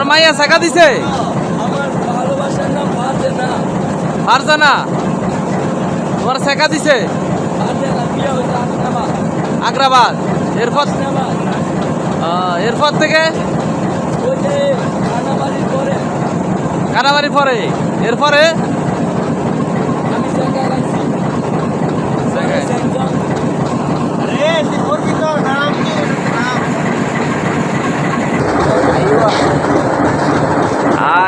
মাইয়া শেখা দিছে? আমার ভালোবাসার নাম ফারজানা। ফারজানা তোমার শেখা দিছে? ফারজানা বিয়ে হয়েছে আগ্রাবাদ। আগ্রাবাদ। এরপর এরপর থেকে ওই যে কানাবাড়ির পরে কানাবাড়ির পরে এরপরে আমি শেখা লাগছি।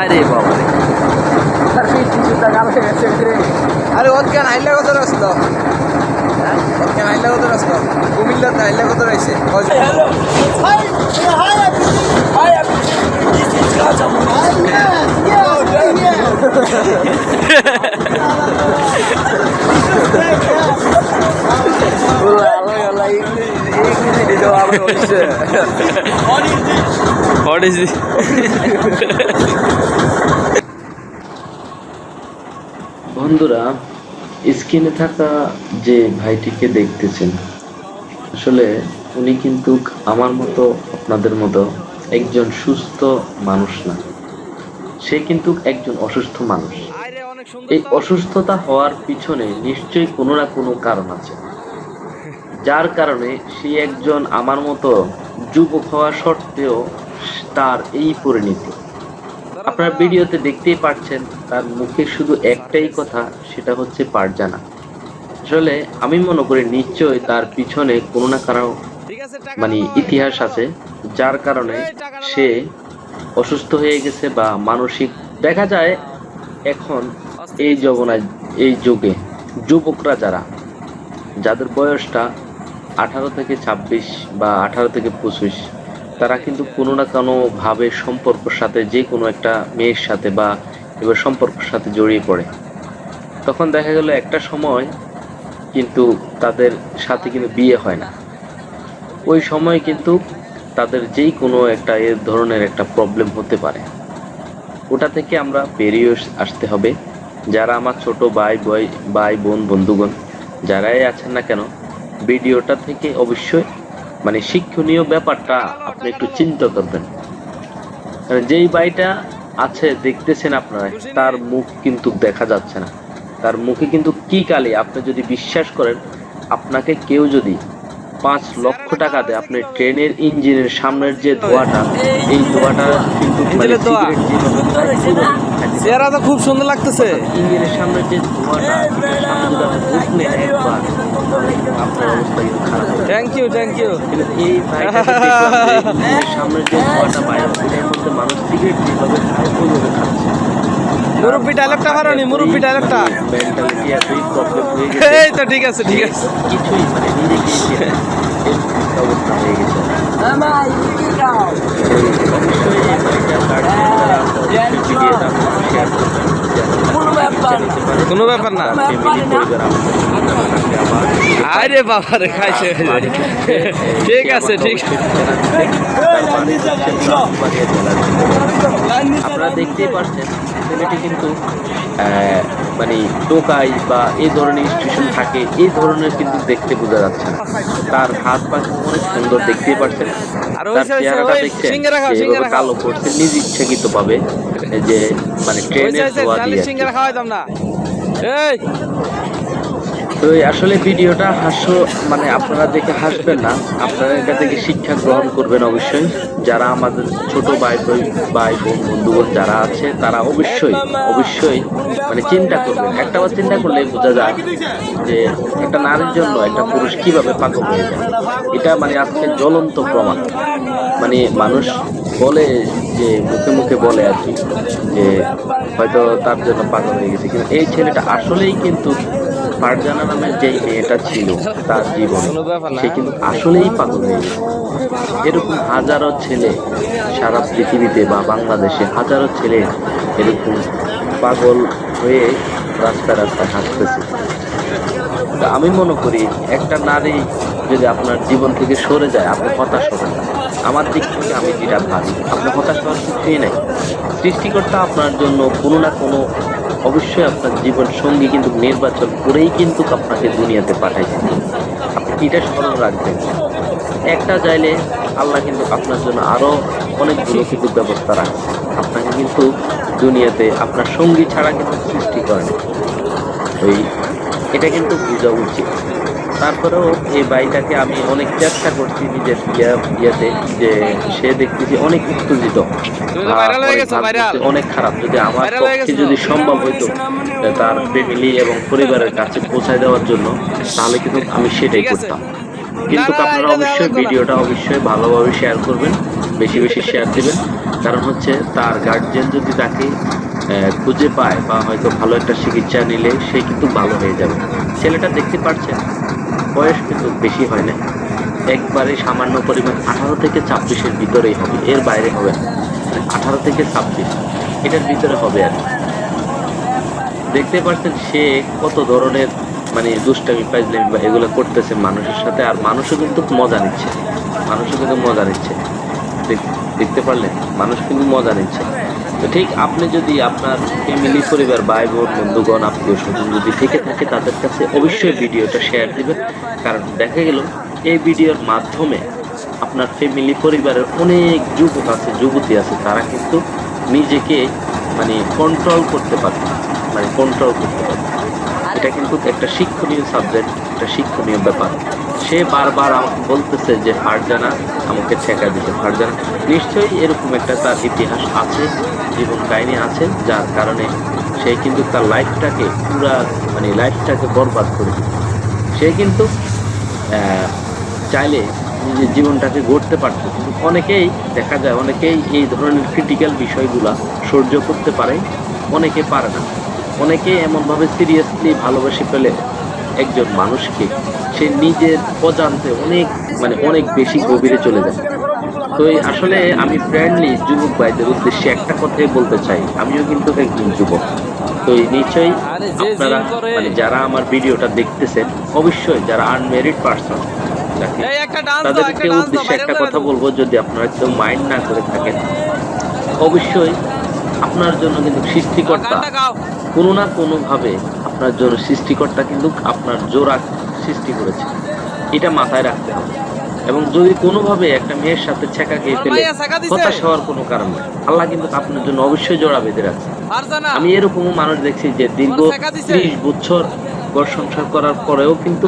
আরে বাবা আরে ওর কেন আইলা কত আসল? ওর কেন আইলা কত আসল? কুমিল্লার না আইলা কত রয়েছে? Hello. Hi. Hi. Hi. This is Raja. What is this? বন্ধুরা, স্ক্রিনে থাকা যে ভাইটিকে দেখতেছেন, আসলে উনি কিন্তু আমার মতো আপনাদের মতো একজন সুস্থ মানুষ না, সে কিন্তু একজন অসুস্থ মানুষ। এই অসুস্থতা হওয়ার পিছনে নিশ্চয়ই কোনো না কোনো কারণ আছে, যার কারণে সে একজন আমার মতো যুবক হওয়া সত্ত্বেও তার এই পরিণতি। আপনারা ভিডিওতে দেখতেই পাচ্ছেন, তার মুখে শুধু একটাই কথা, সেটা হচ্ছে ফারজানা। আসলে আমি মনে করি নিশ্চয়ই তার পিছনে কোনো না কারো ইতিহাস আছে, যার কারণে সে অসুস্থ হয়ে গেছে বা মানসিক। দেখা যায় এখন এই যৌবনায়, এই যুগে যুবকরা যাদের বয়সটা 18 থেকে 26 বা 18 থেকে 25, তারা কিন্তু কোনো না কোনো ভাবে সম্পর্কের সাথে, যে কোনো একটা মেয়ের সাথে বা এবার সম্পর্কের সাথে জড়িয়ে পড়ে। তখন দেখা গেল একটা সময় কিন্তু তাদের সাথে কিন্তু বিয়ে হয় না। ওই সময় কিন্তু তাদের যেই কোনো একটা এ ধরনের একটা প্রবলেম হতে পারে। ওটা থেকে আমরা বেরিয়ে আসতে হবে। যারা আমার ছোট ভাই বোন বন্ধুগণ যারাই আছেন না কেন, ভিডিওটা থেকে অবশ্যই শিক্ষণীয় ব্যাপারটা আপনি একটু চিন্তা করবেন। যেই ভাইটা আছে দেখতেছেন আপনারা, তার মুখ কিন্তু দেখা যাচ্ছে না, তার মুখে কিন্তু কি কালি। আপনি যদি বিশ্বাস করেন, আপনাকে কেউ যদি 5 লক্ষ টাকা দেয়, আপনি ট্রেনের ইঞ্জিনের সামনের যে ধোঁয়াটা, এই ধোঁয়াটা কিন্তু চেহারা তো খুব সুন্দর লাগতেছে। ইঞ্জিনের সামনের যে ধোঁয়াটা, একবার আপনার অবস্থা কিন্তু খারাপ। Thank you. কিন্তু এই সামনের যে ধোঁয়াটা বাইরের মধ্যে মানুষ সিগারেট যেভাবে খায় ওইভাবে খাচ্ছে। মুরব্বি ডায়লগটা মারোনি, মুরব্বি ডায়লগটা। মেন্টালিটি এতই প্রবলেম হয়ে গেছে, এই তো ঠিক আছে কিছুই নিজেকে অবস্থা হয়ে গেছে। কোনো ব্যাপার না। আরে বাবা রে, খাইছে। ঠিক আছে। আপনারা দেখতেই পাচ্ছেন, ছেলেটি কিন্তু টোকাই বা এই ধরনের স্টেশন থাকে, এই ধরনের কিন্তু দেখতে বোঝা যাচ্ছে না। তার হাত পা অনেক সুন্দর, দেখতেই পাচ্ছেন। তার চেহারাটা দেখছেন যেভাবে কালো করছে, নিজ ইচ্ছাকৃত পাবে, যে ট্রেনের ধোঁয়া দিয়ে। তো আসলে ভিডিওটা আপনারা দেখে হাসবেন না, আপনারা এটা থেকে শিক্ষা গ্রহণ করবেন অবশ্যই। যারা আমাদের ছোট ভাই বোন বন্ধুগণ যারা আছে, তারা অবশ্যই চিন্তা করবেন। একটাবার চিন্তা করলে বোঝা যায় যে একটা নারীর জন্য একটা পুরুষ কিভাবে পাগল হয়ে যায়। এটা আজকে জ্বলন্ত প্রমাণ। মানুষ বলে যে মুখে বলে আর কি, যে হয়তো তার জন্য পাগল হয়ে গেছে, কিন্তু এই ছেলেটা আসলেই কিন্তু ফারজানা নামের যে মেয়েটা ছিল তার জীবনে, সে কিন্তু আসলেই পাগল হয়ে গেছে। এরকম হাজারো ছেলে সারা পৃথিবীতে বা বাংলাদেশে হাজারো ছেলে এরকম পাগল হয়ে রাস্তায় হাঁটতেছে। তা আমি মনে করি, একটা নারী যদি আপনার জীবন থেকে সরে যায়, আপনি হতাশ হবেন না। আমার দিক থেকে আমি যেটা ভাবি, আপনি হতাশ হওয়ার কিছুই নাই। সৃষ্টিকর্তা আপনার জন্য কোনো না কোনো অবশ্যই আপনার জীবন সঙ্গী কিন্তু নির্বাচন করেই কিন্তু আপনাকে দুনিয়াতে পাঠাইছে। আপনি এটা স্মরণ রাখবেন। একটা চাইলে আল্লাহ কিন্তু আপনার জন্য আরো অনেকগুলো কিন্তু ব্যবস্থা রাখছে। আপনাকে কিন্তু দুনিয়াতে আপনার সঙ্গী ছাড়া কিন্তু সৃষ্টি করেন, ওই এটা কিন্তু বোঝা উচিত। তারপরেও এই বাড়িটাকে আমি অনেক চেষ্টা করছি নিজের বিয়াতে, যে সে দেখতেছি অনেক উত্তেজিত, অনেক খারাপ। যদি আমার পক্ষে যদি সম্ভব হইতো তার ফ্যামিলি এবং পরিবারের কাছে পৌঁছায় দেওয়ার জন্য, তাহলে কিন্তু আমি সেটাই করতাম। কিন্তু আপনারা অবশ্যই ভিডিওটা অবশ্যই ভালোভাবে শেয়ার করবেন, বেশি বেশি শেয়ার দিবেন। কারণ হচ্ছে তার গার্জিয়ান যদি তাকে খুঁজে পায় বা হয়তো ভালো একটা চিকিৎসা নিলে সে কিন্তু ভালো হয়ে যাবে। ছেলেটা দেখতে পাচ্ছেন বয়স কিন্তু বেশি হয় না, একবারে সামান্য পরিমাণ 18 থেকে 26-এর ভিতরেই হবে, এর বাইরে হবে না। 18 থেকে 26 এটার ভিতরে হবে। আর দেখতে পাচ্ছেন সে কত ধরনের মানে দুষ্টামি ফাজলামি বা এগুলো করতেছে মানুষের সাথে, আর মানুষও কিন্তু মজা নিচ্ছে, দেখতে পারলেন মানুষ কিন্তু মজা নিচ্ছে। তো ঠিক আপনি যদি আপনার ফ্যামিলি, পরিবার, ভাই বোন, বন্ধুগণ, আত্মীয় স্বজন যদি থেকে থাকে তাদের কাছে অবশ্যই ভিডিওটা শেয়ার দিবেন। কারণ দেখা গেল এই ভিডিওর মাধ্যমে আপনার ফ্যামিলি, পরিবারের অনেক যুবক আছে, যুবতী আছে, তারা কিন্তু নিজেকে মানে কন্ট্রোল করতে পারে। এটা কিন্তু একটা শিক্ষণীয় সাবজেক্ট, একটা শিক্ষণীয় ব্যাপার। সে বারবার আমাকে বলতেছে যে ফারজানা আমাকে ঠেকা দিতে। ফারজানা নিশ্চয়ই এরকম একটা তার ইতিহাস আছে, জীবন কাহিনী আছে, যার কারণে সে কিন্তু তার লাইফটাকে লাইফটাকে বরবাদ করে দিত। সে কিন্তু চাইলে নিজের জীবনটাকে গড়তে পারত, কিন্তু অনেকেই দেখা যায় অনেকেই এই ধরনের ক্রিটিক্যাল বিষয়গুলা সহ্য করতে পারে, অনেকে পারে না। অনেকে এমনভাবে সিরিয়াসলি ভালোবেসে ফেলে একজন মানুষকে, সে নিজের অজান্তে অনেক বেশি গভীরে চলে যায়। তো আসলে আমি ফ্রেন্ডলি যুবক ভাইদের উদ্দেশ্যে একটা কথাই বলতে চাই, আমিও কিন্তু একজন যুবক। তো নিশ্চয়ই আপনারা যারা আমার ভিডিওটা দেখতেছেন, অবশ্যই যারা আনমেরিড পার্সন, তাদেরকে উদ্দেশ্যে একটা কথা বলবো, যদি আপনারা কেউ মাইন্ড না করে থাকেন, অবশ্যই আপনার জন্য কিন্তু সৃষ্টিকর্তা কোনো না কোনো ভাবে আপনার জন্য সৃষ্টিকর্তা কিন্তু আপনার জোড়া সৃষ্টি করেছে, এটা মাথায় রাখতে হবে। এবং যদি কোনোভাবে একটা মেয়ের সাথে ছেঁকা খেয়ে ফেলে হতাশ হওয়ার কোনো কারণ নেই, আল্লাহ কিন্তু আপনার জন্য অবশ্যই জোড়া বেঁধে রাখছে। আমি এরকমও মানুষ দেখছি যে দীর্ঘ 30 বছর ঘর সংসার করার পরেও কিন্তু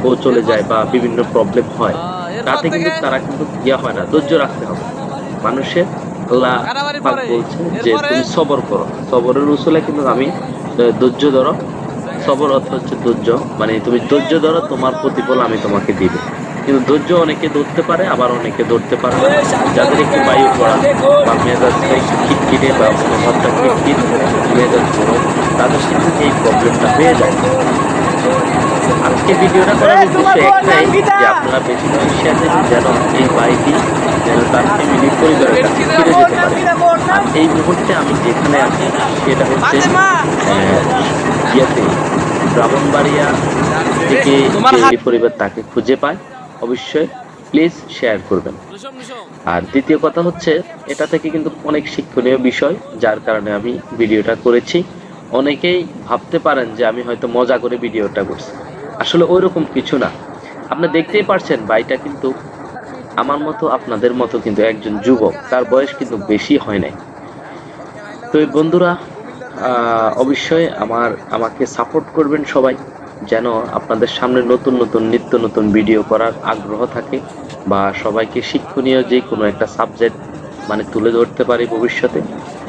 বউ চলে যায় বা বিভিন্ন প্রবলেম হয়, তাতে কিন্তু তারা কিন্তু হয় না। ধৈর্য রাখতে হবে মানুষের। আল্লাহ পাক বলছে যে তুমি সবর করো, সবরের রসুলে কিন্তু আমি ধৈর্য ধরো। সবর অর্থ হচ্ছে ধৈর্য, তুমি ধৈর্য ধরো, তোমার প্রতিফল আমি তোমাকে দিব। কিন্তু ধৈর্য অনেকে ধরতে পারে, আবার অনেকে ধরতে পারে না। যাদের একটু বায়ু পড়া বা মেজাজটা একটু খিটখিটে বা মনোভাবটা খিটখিট, মেজাজ গরম, তাদের কিন্তু এই প্রবলেমটা হয়ে যায়। আজকে ভিডিওটা করার উদ্দেশ্য একটাই, যে আপনারা বেশি বেশি শেয়ার দেবেন, যেন এই বাইকটি যেন তার ফ্যামিলি, পরিবারের কাছে ফিরে যেতে পারে। আর এই মুহূর্তে আমি যেখানে আছি সেটা হচ্ছে ব্রাহ্মণবাড়িয়া থেকে এই পরিবার তাকে খুঁজে পায়। অবশ্যই প্লিজ শেয়ার করবেন। আর দ্বিতীয় কথা হচ্ছে, এটা থেকে কিন্তু অনেক শিক্ষণীয় বিষয়, যার কারণে আমি ভিডিওটা করেছি। অনেকেই ভাবতে পারেন যে আমি হয়তো মজা করে ভিডিওটা করছি, আসলে ওইরকম কিছু না। আপনি দেখতেই পারছেন ভাইটা কিন্তু আমার মতো, আপনাদের মতো কিন্তু একজন যুবক, তার বয়স কিন্তু বেশি হয় নাই। তো এই বন্ধুরা অবশ্যই আমাকে সাপোর্ট করবেন সবাই, যেন আপনাদের সামনে নতুন নতুন নিত্য নতুন ভিডিও করার আগ্রহ থাকে, বা সবাইকে শিক্ষণীয় যে কোনো একটা সাবজেক্ট তুলে ধরতে পারি ভবিষ্যতে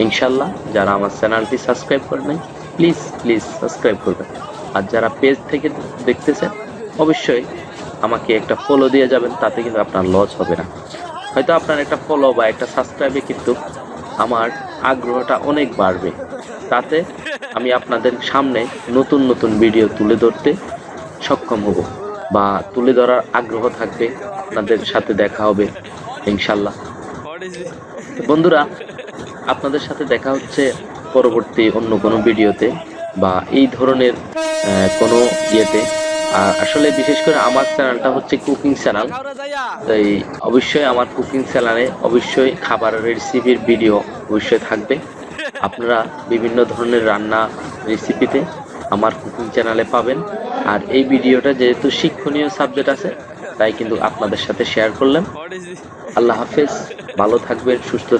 ইনশাল্লাহ। যারা আমার চ্যানেলটি সাবস্ক্রাইব করে নাই, প্লিজ সাবস্ক্রাইব করবেন। আর যারা পেজ থেকে দেখতেছেন, অবশ্যই আমাকে একটা ফলো দিয়ে যাবেন, তাতে কিন্তু আপনার লস হবে না। হয়তো আপনার একটা ফলো বা একটা সাবস্ক্রাইবে কিন্তু আমার আগ্রহটা অনেক বাড়বে, তাতে আমি আপনাদের সামনে নতুন নতুন ভিডিও তুলে ধরতে সক্ষম হব, বা তুলে ধরার আগ্রহ থাকবে, আপনাদের সাথে দেখা হবে ইনশাল্লাহ। বন্ধুরা, আপনাদের সাথে দেখা হচ্ছে পরবর্তী অন্য কোনো ভিডিওতে বা এই ধরনের কোনো ইয়েতে। আর আসলে বিশেষ করে আমার চ্যানেলটা হচ্ছে কুকিং চ্যানেল, তাই অবশ্যই আমার কুকিং চ্যানেলে অবশ্যই খাবারের রেসিপির ভিডিও অবশ্যই থাকবে। আপনারা বিভিন্ন ধরনের রান্না রেসিপিতে আমার কুকিং চ্যানেলে পাবেন। আর এই ভিডিওটা যেহেতু শিক্ষণীয় সাবজেক্ট আছে, তাই কিন্তু আপনাদের সাথে শেয়ার করলাম। আল্লাহ হাফেজ, ভালো থাকবেন, সুস্থ থাকবেন।